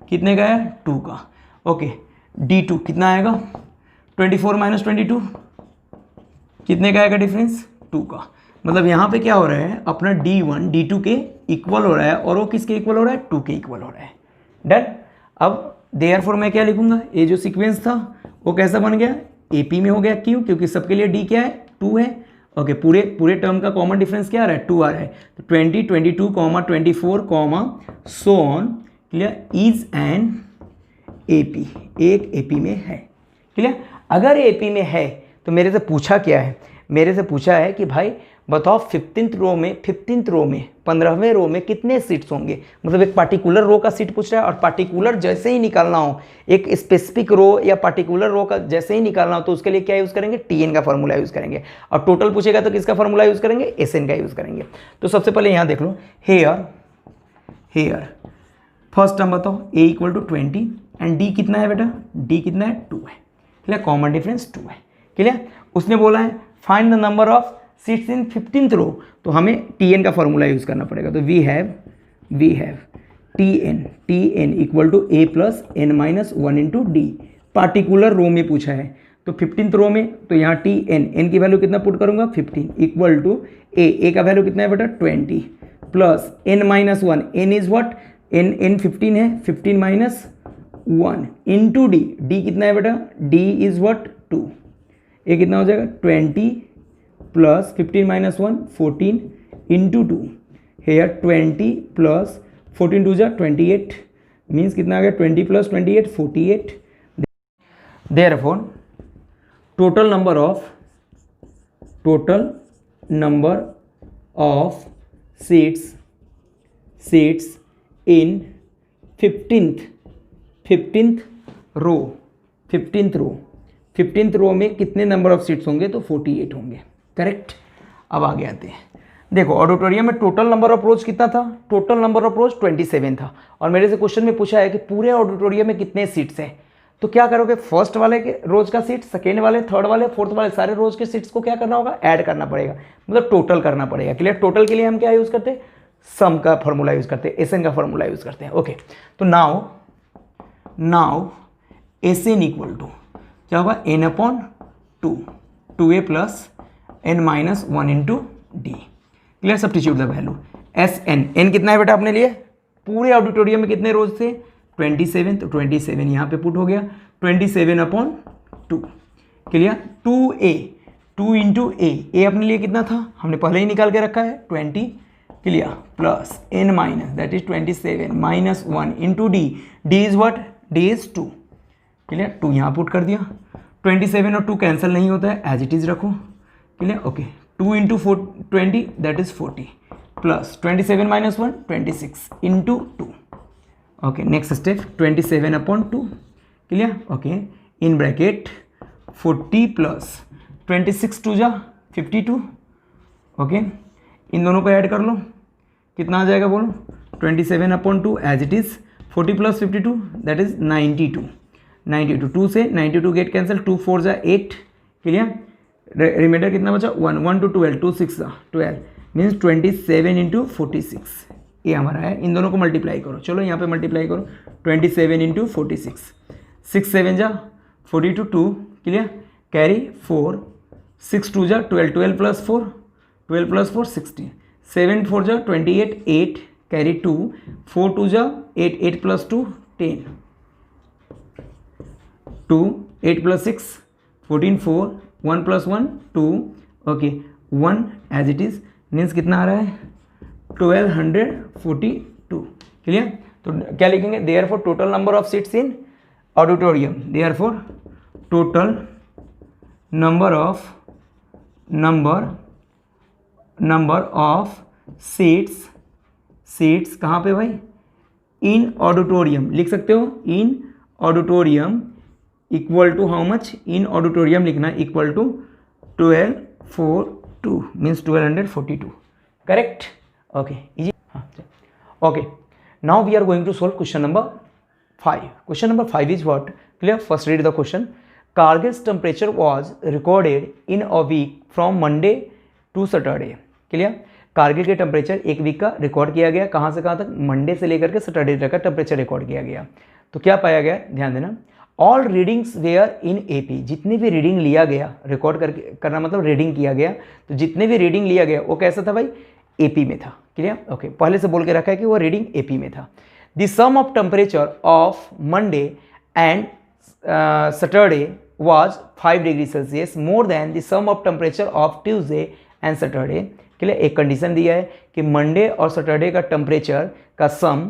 Speaker 1: कितने का है, 2 का। ओके, D2 कितना आएगा, 24 - 22, कितने का आएगा डिफरेंस, 2 का। मतलब यहाँ पे क्या हो रहा है, अपना D1 D2 के इक्वल हो रहा है, और वो किसके इक्वल हो रहा है, 2 के इक्वल हो रहा है। डन। अब देयरफॉर मैं क्या लिखूंगा, ये जो सीक्वेंस था वो कैसा बन गया, AP में हो गया। क्यों, क्योंकि सबके लिए D क्या है, 2 है। ओके, पूरे टर्म का कॉमन डिफरेंस क्या आ रहा है, 2 आ रहा है। तो 20, 22, 24, सो on, clear, is an AP, एक AP में है। क्लियर? अगर AP में है तो मेरे से पूछा क्या है, मेरे से पूछा है कि भाई बताओ 15th रो में 15वें रो में कितने सीट्स होंगे। मतलब एक पार्टिकुलर रो का सीट पूछ रहा है, और पार्टिकुलर जैसे ही निकालना हो, एक स्पेसिफिक रो या पार्टिकुलर रो का जैसे ही निकालना हो, तो उसके लिए क्या यूज़ करेंगे, TN का फॉर्मूला यूज़ करेंगे। और टोटल पूछेगा तो किसका फॉर्मूला यूज़ करेंगे, SN का यूज़ करेंगे। तो सबसे पहले यहाँ देख लो, हेयर फर्स्ट टर्म बताओ, A = 20 एंड D कितना है बेटा, D कितना है, 2 है। क्लियर? कॉमन डिफरेंस 2 है। क्लियर? उसने बोला है find the number of seats in 15th row, तो हमें TN का फॉर्मूला यूज़ करना पड़ेगा। तो we have TN = A + n - 1 × D। Particular row में पूछा है, तो 15th रो में, तो यहाँ n की वैल्यू कितना पुट करूँगा, 15 = A का वैल्यू कितना है बेटा, 20 + n - 1, n is what, n 15 है, 15 - 1 × D कितना है बेटा, D इज़ व्हाट, 2। ये कितना हो जाएगा, 20 + 15 - 1, 14 × 2। हेयर 20 + 14 2 = 28, मीन्स कितना आ गया, 20 + 28 48। Therefore total number of seats in 15th रो में कितने नंबर ऑफ सीट्स होंगे, तो 48 होंगे। करेक्ट। अब आगे आते हैं, देखो ऑडिटोरियम में टोटल नंबर ऑफ रोज कितना था, टोटल नंबर ऑफ रोज 27 था, और मेरे से क्वेश्चन में पूछा है कि पूरे ऑडिटोरियम में कितने सीट्स हैं। तो क्या करोगे, फर्स्ट वाले के रोज का सीट, सेकेंड वाले, थर्ड वाले, फोर्थ वाले सारे रोज के सीट्स को क्या करना होगा, ऐड करना पड़ेगा, मतलब टोटल करना पड़ेगा। क्लियर। टोटल के लिए हम क्या यूज़ करते हैं, सम का फॉर्मूला यूज़ करते हैं, एसएन का फॉर्मूला यूज़ करते हैं। ओके, तो नाउ एसएन इक्वल टू क्या होगा, N upon 2a plus N minus 1 into D. Clear. Substitute the value S N कितना है बेटा अपने लिए, पूरे ऑडिटोरियम में कितने रोज थे, 27, तो 27 यहाँ पे पुट हो गया, 27 अपॉन 2। क्लियर। 2a 2 इंटू ए अपने लिए कितना था, हमने पहले ही निकाल के रखा है 20। Clear. Plus N minus that is 27 minus 1 into D is what, D is 2। Clear. 2 यहाँ पुट कर दिया, 27 और 2 कैंसिल नहीं होता है, एज इट इज रखो। Clear. Okay, 2 into 20 that is 40 plus 27 minus 1 26 into 2। Okay, next step 27 upon 2। Clear. Okay, in bracket 40 plus 26 2 जा 52। Okay, इन दोनों को ऐड कर लो, कितना आ जाएगा बोलो, 27 upon 2 as it is, 40 plus 52 that is 92। 2 से 92 गेट कैंसिल, 2 4 जा 8। क्लियर। रिमाइंडर कितना बचा, 1 1 टू 12, 2 6 जा 12 मीन्स 27 इंटू 46 ये हमारा है। इन दोनों को मल्टीप्लाई करो, चलो यहाँ पे मल्टीप्लाई करो, 27 इंटू 46, 6 7 जा 42 2। क्लियर। कैरी 4, 6 2 जा 12, 12 प्लस 4 16, 7 4 जा 28 8, कैरी 2, 4 2 जा 8, 8 plus 2 10, 2 8 plus 6 14 4, 1 plus 1 2। Okay, 1 as it is means कितना आ रहा है, 1242। क्लियर। तो क्या लिखेंगे, therefore total number of seats in auditorium, therefore total number of seats कहाँ पे भाई, इन ऑडिटोरियम लिख सकते हो, in auditorium equal to how much, in auditorium लिखना equal to 1242 means 1242। Correct. Okay, easy. हाँ, okay, now we are going to solve question number 5. Question number 5 is what? Clear? First read the question. Kargil's temperature was recorded in a week from Monday to Saturday. Clear. Kargil के temperature एक week का record किया गया, कहाँ से कहाँ तक, Monday से लेकर के सैटरडे तक का टेम्परेचर रिकॉर्ड किया गया। तो क्या पाया गया, ध्यान देना, all readings were in AP, जितने भी रीडिंग लिया गया, रिकॉर्ड करना मतलब रीडिंग किया गया, तो जितने भी रीडिंग लिया गया वो कैसा था भाई, एपी में था। क्लियर। ओके, पहले से बोल के रखा है कि वो रीडिंग एपी में था। The sum of temperature of Monday and Saturday was 5 degree Celsius more than the sum of temperature of Tuesday and Saturday। के लिए एक कंडीशन दिया है कि मंडे और सैटरडे का टेम्परेचर का सम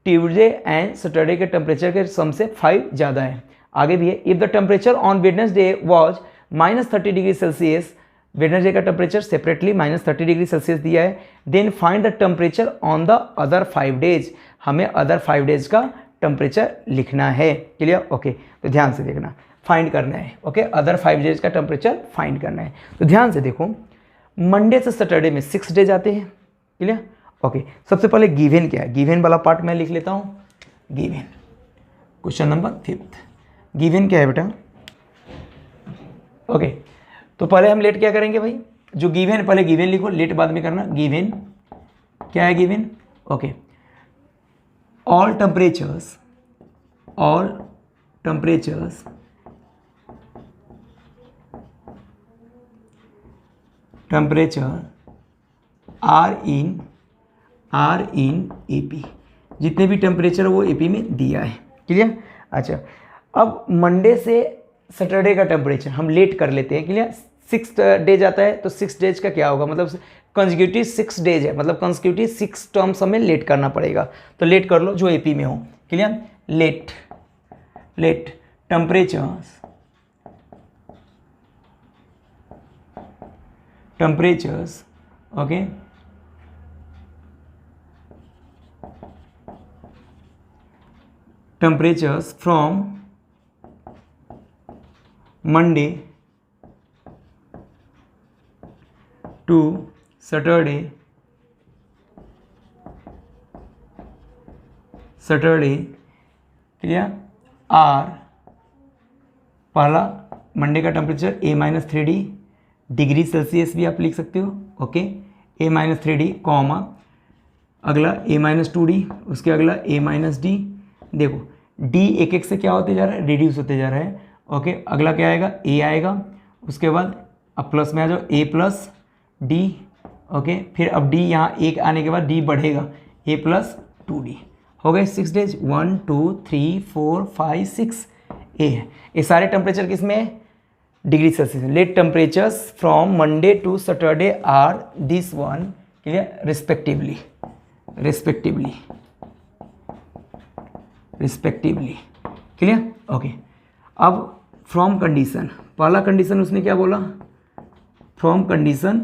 Speaker 1: ट्यूसडे एंड सैटरडे के टेम्परेचर के सम से 5 ज़्यादा है। आगे भी है, if the temperature on Wednesday was -30 degree Celsius, Wednesday का टेम्परेचर सेपरेटली -30 डिग्री सेल्सियस दिया है, then find the temperature on the other 5 days, हमें अदर 5 डेज का टेम्परेचर लिखना है। क्लियर। ओके, तो ध्यान से देखना, फाइंड करना है। ओके, अदर 5 डेज का टेम्परेचर फाइंड करना है। तो ध्यान से देखो, मंडे से सैटरडे में 6 डेज आते हैं। क्लियर। ओके, सबसे पहले गिवन क्या है, गिवन वाला पार्ट मैं लिख लेता हूँ। गिवन क्वेश्चन नंबर 5, गिवन क्या है बेटा। ओके, तो पहले हम लेट क्या करेंगे भाई, जो गिवन पहले गिवन लिखो, लेट बाद में करना। गिवन क्या है, given. Okay, all temperatures are in AP, जितने भी टेम्परेचर वो AP में दिया है। क्लियर। अच्छा, अब मंडे से सैटरडे का टेम्परेचर हम लेट कर लेते हैं। क्लियर। 6 डेज आता है, तो 6 डेज का क्या होगा, मतलब कंसेक्यूटिव 6 डेज है, मतलब कंसेक्यूटिव 6 टर्म्स हमें लेट करना पड़ेगा। तो लेट कर लो जो एपी में हो। Clear. Let temperatures okay, temperatures from Monday to Saturday clear are पहला मंडे का टेम्परेचर A-3 डिग्री सेल्सियस भी आप लिख सकते हो, ओके, A-3 कॉमा अगला A-2D, उसके अगला A-D। देखो D एक एक से क्या होते जा रहा है, रिड्यूस होते जा रहा है, ओके। अगला क्या आएगा, A आएगा, उसके बाद अब प्लस में आ जाओ A+D, ओके। फिर अब D यहाँ एक आने के बाद D बढ़ेगा, A+2D हो गए 6 डेज। 1 2 3 4 5 6 ए है। ये सारे टेम्परेचर किस में है, degree Celsius. Let temperatures from Monday to Saturday are this one, clear, respectively clear, okay. अब फ्रॉम कंडीशन, पहला कंडीशन उसने क्या बोला, फ्रॉम कंडीशन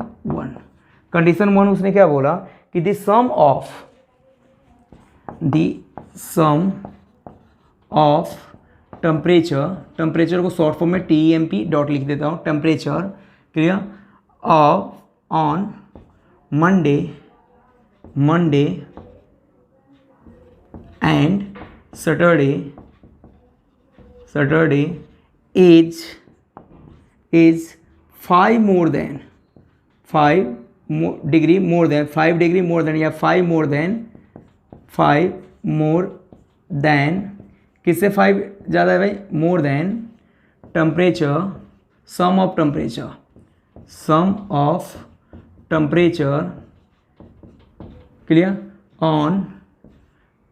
Speaker 1: 1 उसने क्या बोला कि द सम ऑफ टेम्परेचर को शॉर्ट फॉर्म में TEMP डॉट लिख देता हूँ, temperature, clear, of on Monday and Saturday is 5 degree more than या 5 मोर देन, किससे 5 ज़्यादा है भाई, more than temperature, sum of temperature, clear, on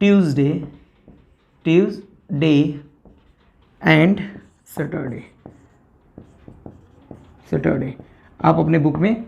Speaker 1: Tuesday and Saturday. आप अपने बुक में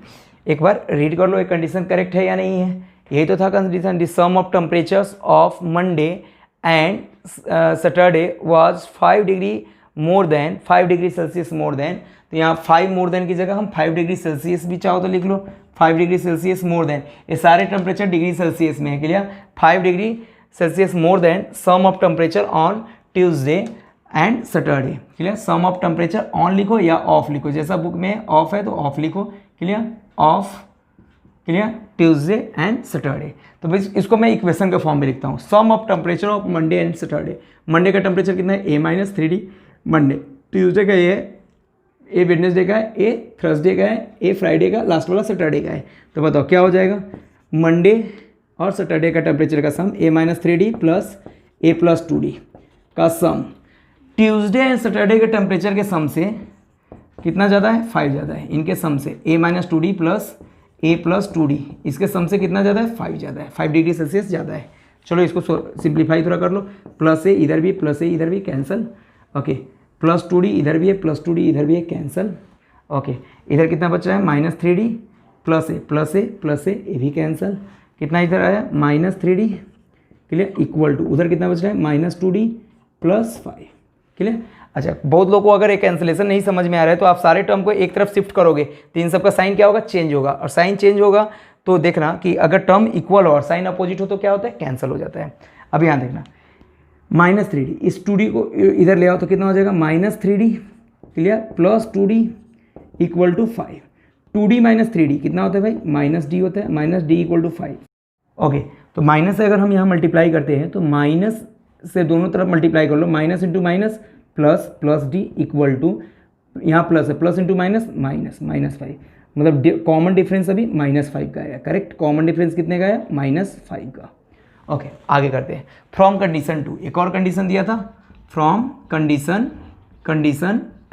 Speaker 1: एक बार रीड कर लो, एक कंडीशन करेक्ट है या नहीं है। यही तो था condition, the sum of temperatures of Monday and Saturday was 5 degree Celsius more than. तो यहाँ 5 मोर देन की जगह हम 5 डिग्री सेल्सियस भी चाहो तो लिख लो, 5 डिग्री सेल्सियस मोर देन। ये सारे टेम्परेचर डिग्री सेल्सियस में है, clear. 5 degree Celsius more than sum of temperature on Tuesday and Saturday, clear. Sum of temperature on लिखो या ऑफ लिखो, जैसा बुक में ऑफ है तो ऑफ लिखो, clear, of, clear, Tuesday and Saturday. तो बस इसको मैं इक्वेशन के फॉर्म में लिखता हूँ, sum of temperature of Monday and Saturday. Monday का टेम्परेचर कितना है, A-3D मंडे, ट्यूसडे का ये है, ए वेडनेसडे का है, ए थर्सडे का है, ए फ्राइडे का, लास्ट वाला सैटरडे का है। तो बताओ क्या हो जाएगा, मंडे और सैटरडे का टेम्परेचर का सम A-3D प्लस A+2D का सम, ट्यूसडे एंड सैटरडे के टेम्परेचर के सम से कितना ज़्यादा है, 5 ज़्यादा है। इनके सम से A-2D प्लस A+2D, इसके सम से कितना ज़्यादा है, 5 ज़्यादा है, 5 डिग्री सेल्सियस ज़्यादा है। चलो इसको सिंप्लीफाई थोड़ा कर लो, प्लस ए इधर भी, प्लस ए इधर भी, कैंसिल, ओके। +2D इधर भी है, +2D इधर भी है, कैंसिल, ओके। इधर कितना बचा है, -3D प्लस ए ये भी कैंसिल, कितना इधर आया, -3D, क्लियर, इक्वल टू उधर कितना बच रहा है, -2D प्लस 5, क्लियर। अच्छा, बहुत लोगों को अगर एक कैंसिलेशन नहीं समझ में आ रहा है तो आप सारे टर्म को एक तरफ शिफ्ट करोगे तो इन सबका साइन क्या होगा, चेंज होगा, और साइन चेंज होगा तो देखना कि अगर टर्म इक्वल हो और साइन अपोजिट हो तो क्या होता है, कैंसिल हो जाता है। अब यहाँ देखना, -3D, इस 2D को इधर ले आओ तो कितना हो जाएगा, -3D, clear, plus 2D equal to 5। 2D - 3D कितना होता है भाई, -D होता है, -D इक्वल टू 5, ओके। तो माइनस से अगर हम यहाँ मल्टीप्लाई करते हैं तो माइनस से दोनों तरफ मल्टीप्लाई कर लो, minus into minus plus D equal to, यहाँ प्लस है, प्लस इंटू माइनस -5, मतलब कॉमन डिफरेंस अभी -5 का है, करेक्ट। कॉमन डिफरेंस कितने का है, -5 का, ओके। आगे करते हैं, फ्रॉम कंडीशन 2, एक और कंडीशन दिया था, फ्रॉम कंडीशन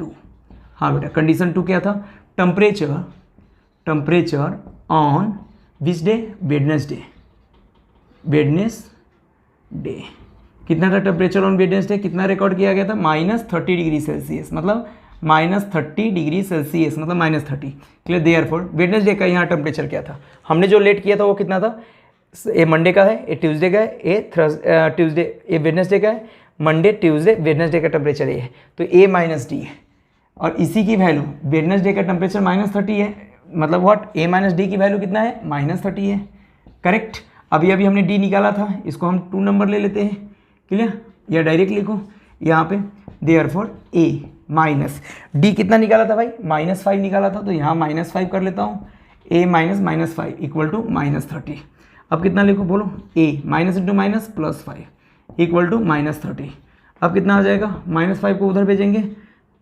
Speaker 1: 2, हाँ बेटा, कंडीशन 2 क्या था, temperature on which day, Wednesday, कितना था टेम्परेचर ऑन वेडनेसडे, कितना रिकॉर्ड किया गया था, -30 डिग्री सेल्सियस, मतलब -30 डिग्री सेल्सियस मतलब -30, क्लियर। देयरफॉर वेडनेसडे का यहाँ टेम्परेचर क्या था, हमने जो लेट किया था वो कितना था, ये मंडे का है, ये ट्यूसडे का है, ये वेडनेसडे का है, मंडे ट्यूसडे वेडनेसडे का टेम्परेचर ये है, तो A-D है, और इसी की वैल्यू वेडनेसडे का टेम्परेचर -30 है, मतलब व्हाट, A-D की वैल्यू कितना है, -30 है, करेक्ट। अभी हमने D निकाला था, इसको हम 2 नंबर ले लेते हैं, क्लियर, या डायरेक्ट लिखो यहाँ पे, देयरफॉर A माइनस D कितना निकाला था भाई, -5 निकाला था, तो यहाँ -5 कर लेता हूँ, A माइनस -5 इक्वल टू -30। अब कितना लिखो बोलो, A minus into minus plus 5 equal to -30। अब कितना आ जाएगा, -5 को उधर भेजेंगे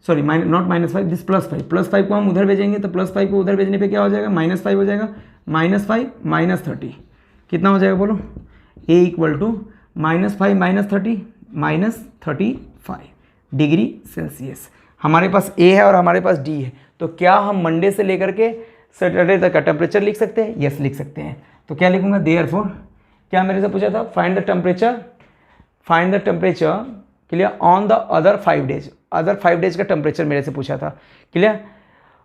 Speaker 1: सॉरी नॉट -5, दिस +5 को हम उधर भेजेंगे तो +5 को उधर भेजने पे क्या हो जाएगा, -5 हो जाएगा, -5 -30 कितना हो जाएगा बोलो, A equal to -5 -30 degree Celsius. हमारे पास A है और हमारे पास D है, तो क्या हम मंडे से लेकर के सैटरडे तक का टेम्परेचर लिख सकते हैं? यस लिख सकते हैं। तो क्या लिखूंगा, देयरफॉर क्या मेरे से पूछा था, find the temperature clear on the other 5 days, other 5 days का टेम्परेचर मेरे से पूछा था क्लियर।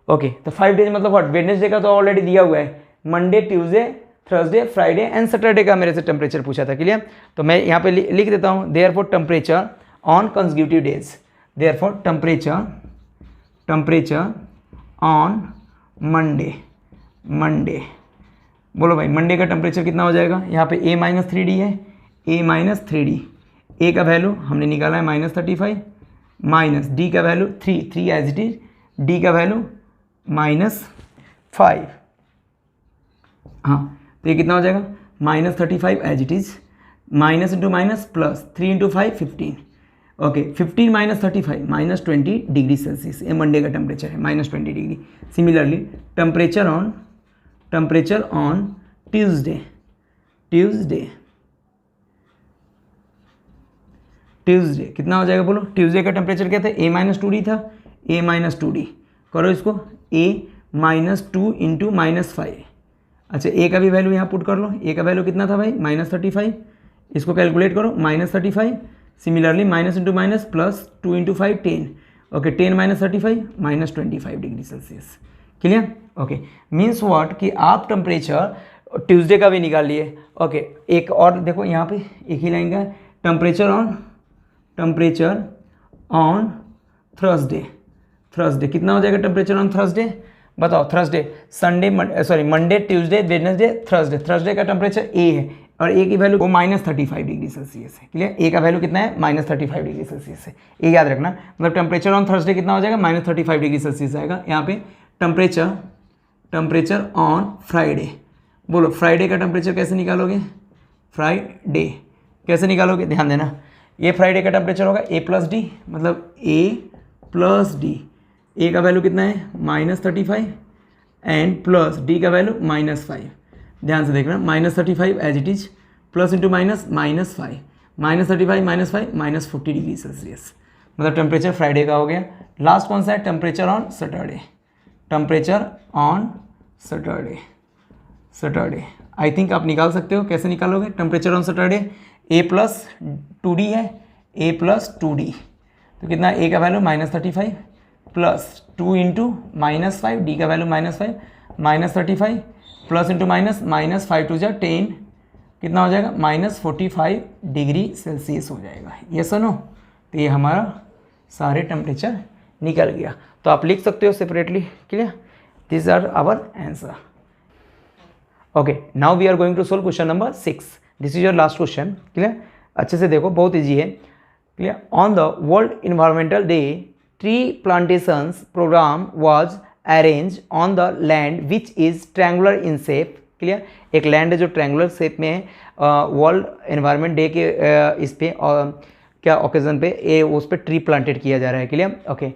Speaker 1: ओके तो 5 डेज मतलब व्हाट, वेडनेसडे का तो ऑलरेडी दिया हुआ है, Monday Tuesday Thursday Friday and Saturday का मेरे से टेम्परेचर पूछा था क्लियर। तो मैं यहाँ पे लिख देता हूँ, therefore temperature on consecutive days, therefore temperature on Monday बोलो भाई, मंडे का टेम्परेचर कितना हो जाएगा, यहाँ पे A - 3D है, A - 3D, A का वैल्यू हमने निकाला है -35 माइनस D का value 3 as it is, D का वैल्यू -5, हाँ तो ये कितना हो जाएगा, -35 as it is, minus into minus plus 3 × 5 15, okay 15 - 35 -20 degree Celsius, ये मंडे का टेम्परेचर है -20 degree. Similarly temperature on Tuesday कितना हो जाएगा बोलो, ट्यूसडे का टेम्परेचर क्या था, A - 2D था, A - 2D करो इसको, A - 2 × -5, अच्छा A का भी वैल्यू यहाँ पुट कर लो, A का वैल्यू कितना था भाई -35, इसको कैलकुलेट करो -35, similarly minus into minus plus 2 × 5 10, okay 10 - 35 -25 degree Celsius clear. Okay means what कि आप टेम्परेचर ट्यूसडे का भी निकाल लिए। ओके एक और देखो यहाँ पे एक ही लाइन का है, टेम्परेचर ऑन थर्सडे कितना हो जाएगा, टेम्परेचर ऑन थर्सडे बताओ, Thursday Monday Tuesday Wednesday Thursday का टेम्परेचर A है और A की वैल्यू वो -35 डिग्री सेल्सियस है क्लियर। A का वैल्यू कितना है, -35 डिग्री सेल्सियस है, ये याद रखना। मतलब टेम्परेचर ऑन थर्सडे कितना हो जाएगा, -35 डिग्री सेल्सियस आएगा। यहाँ पे टेम्परेचर ऑन फ्राइडे, बोलो फ्राइडे का टेम्परेचर कैसे निकालोगे, फ्राइडे कैसे निकालोगे, ध्यान देना, ये फ्राइडे का टेम्परेचर होगा A + D, मतलब A + D, A का वैल्यू कितना है -35 एंड प्लस D का वैल्यू -5, ध्यान से देखना -35 as it is, plus into minus -5, -35 -5 -40 degree Celsius, मतलब टेम्परेचर फ्राइडे का हो गया। लास्ट कौन सा है, temperature on Saturday I think आप निकाल सकते हो, कैसे निकालोगे, temperature on Saturday A + 2D है, A + 2D तो कितना, A का वैल्यू -35 प्लस 2 × -5, D का वैल्यू -5 -35 प्लस इंटू माइनस -5 × 10 कितना हो जाएगा, -45 डिग्री सेल्सियस हो जाएगा, ये सुनो। तो ये हमारा सारे टेम्परेचर निकल गया, तो आप लिख सकते हो separately clear. This are our answer. Okay now we are going to solve question number 6। This is your last question clear. अच्छे से देखो, बहुत ईजी है clear. On the world environmental day tree plantations program was arrange on the land which is triangular in shape clear. एक land है जो triangular shape में है, वर्ल्ड एनवायरनमेंट डे के इस पे क्या ओकेजन पे उस पर ट्री प्लांटेड किया जा रहा है clear. Okay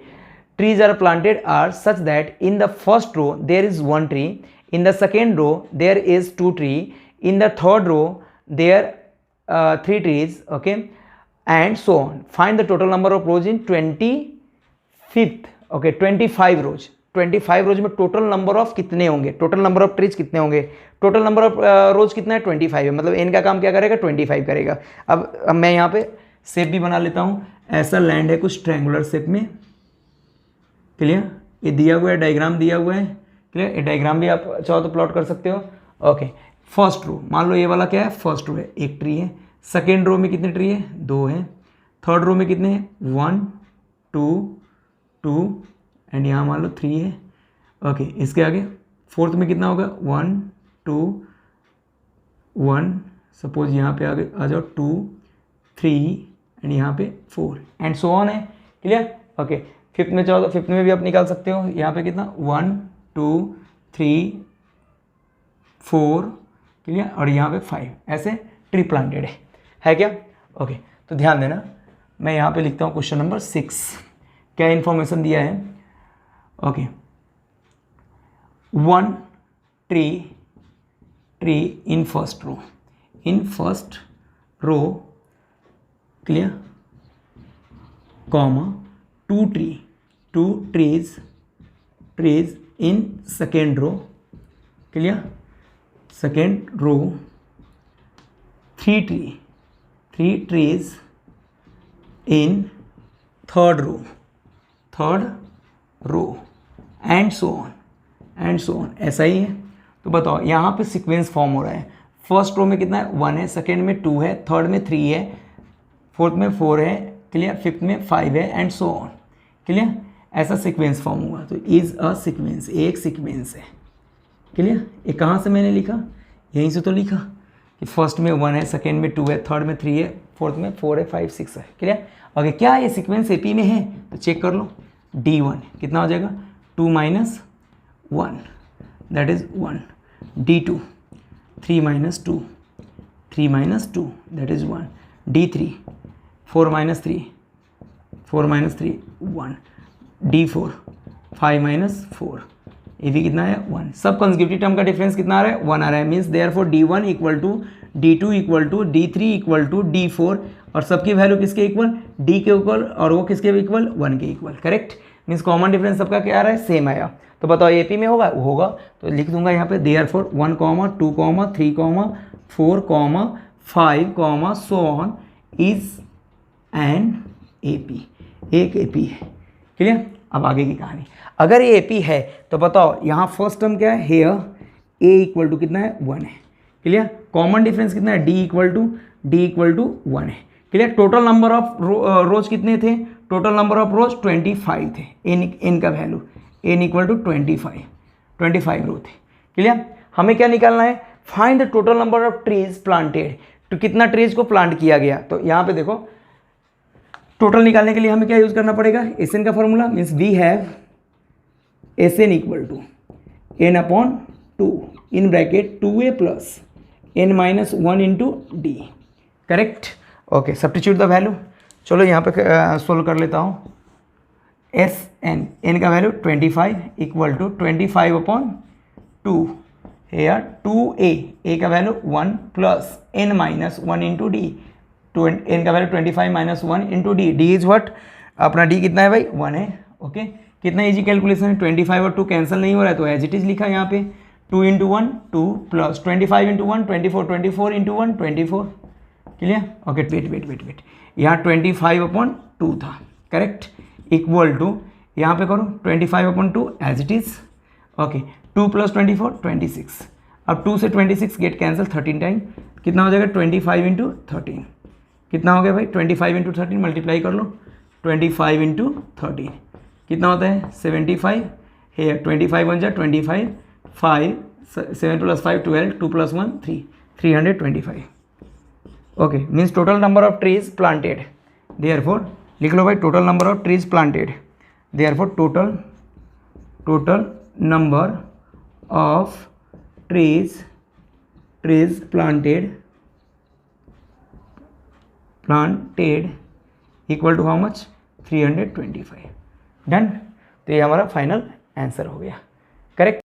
Speaker 1: trees are planted are such that in the first row there is 1 tree, in the second row there is 2 tree, in the third row there 3 trees, okay, and so on. Find the total number of rows in 25th, okay 25 rows। 25 रोज में total number of कितने होंगे, total number of trees कितने होंगे, total number of रोज कितना है 25 है, मतलब N का काम क्या करेगा 25 करेगा। अब मैं यहाँ पे शेप भी बना लेता हूँ। ऐसा लैंड है कुछ ट्रायंगुलर शेप में क्लियर, ये दिया हुआ है, डायग्राम दिया हुआ है क्लियर। ये डायग्राम भी आप चाहो तो प्लॉट कर सकते हो। ओके फर्स्ट रो मान लो ये वाला क्या है, फर्स्ट रो है, एक ट्री है। सेकेंड रो में कितने ट्री है, 2 है। थर्ड रो में कितने हैं, 1 2 एंड यहाँ मान लो 3 है। ओके इसके आगे फोर्थ में कितना होगा, 1 2 1, सपोज यहाँ पे आगे आ जाओ 2 3 एंड यहाँ पे 4 एंड सो ऑन है क्लियर। ओके फिफ्थ में चाहो तो फिफ्थ में भी आप निकाल सकते हो। यहाँ पे कितना 1 2 3 4 क्लियर और यहाँ पे 5, ऐसे ट्री प्लांटेड है क्या। ओके तो ध्यान देना, मैं यहाँ पे लिखता हूँ क्वेश्चन नंबर 6 क्या इन्फॉर्मेशन दिया है, okay, 1 tree in first row clear, comma 2 trees in second row clear, second row, 3 trees in third row and so on, ऐसा ही है। तो बताओ यहाँ पे सीक्वेंस फॉर्म हो रहा है, फर्स्ट रो में कितना है 1 है, सेकेंड में 2 है, थर्ड में 3 है, फोर्थ में 4 है क्लियर, फिफ्थ में 5 है एंड सो ऑन क्लियर, ऐसा सीक्वेंस फॉर्म हुआ। तो इज़ अ सीक्वेंस, एक सीक्वेंस है क्लियर। ये कहाँ से मैंने लिखा, यहीं से तो लिखा कि फर्स्ट में 1 है, सेकेंड में 2 है, थर्ड में 3 है, फोर्थ में 4 है, 5 6 है क्लियर। ओके, क्या ये सीक्वेंस एपी में है तो चेक कर लो, D1 कितना हो जाएगा 2 - 1 that is 1, D2 3 - 2 that is 1, D3 4 - 3 1, D4 5 - 4, ये भी कितना है 1। सब कंसेक्यूटिव टर्म का डिफरेंस कितना आ रहा है 1 आ रहा है, means therefore D1 equal to D2 equal to D3 equal to D4, और सबकी वैल्यू किसके इक्वल, D के इक्वल, और वो किसके इक्वल 1 के equal, correct. Means common difference सबका क्या आ रहा है, सेम आया। तो बताओ एपी में होगा, होगा तो लिख दूंगा यहाँ पे therefore 1, 2, 3, 4, 5, so on is an AP, एक एपी है क्लियर। अब आगे की कहानी, अगर ये एपी है तो बताओ यहाँ फर्स्ट टर्म क्या है, हेयर ए इक्वल टू कितना है 1 है क्लियर, कॉमन डिफरेंस कितना है D इक्वल टू 1 है क्लियर। टोटल नंबर ऑफ रोज कितने थे, टोटल नंबर ऑफ रोज 25 थे, एन का वैल्यू n इक्वल टू 25 रो थे क्लियर। हमें क्या निकालना है, find the total number of trees planted, तो कितना ट्रीज को प्लांट किया गया। तो यहाँ पे देखो टोटल निकालने के लिए हमें क्या यूज़ करना पड़ेगा, SN का formula, means we have SN equal to n/2 in bracket 2a plus n - 1 into D, correct. Okay, substitute the value, चलो यहाँ पे सोल्व कर लेता हूँ। SN, n का value 25 equal to 25/2 here 2a, a का value 1 plus n - 1 into D, n का value 25 - 1 into D, D is what, अपना D कितना है भाई 1 है। ओके, कितना इजी कैलकुलेशन है, 25 और 2 कैंसिल नहीं हो रहा है तो एज इट इज लिखा यहाँ पे 2 × 1 2 plus 25 × 1 24 into 1 24 clear. Okay, wait यहाँ 25/2 था करेक्ट, इक्वल टू यहाँ पे करो 25/2 as it is. Okay, 2 plus 24 26, अब 2 से 26 गेट कैंसिल 13 टाइम, कितना हो जाएगा 25 × 13, कितना हो गया भाई 25 × 13 मल्टीप्लाई कर लो, 25 × 13 कितना होता है 75 है, 25 बन जाए 25, 5 7 + 5 12, 2 + 1 3, 325। Okay, means total number of trees planted, therefore लिख लो भाई total number of trees planted, therefore total number of trees planted equal to how much 325। Done, तो ये हमारा फाइनल आंसर हो गया करेक्ट।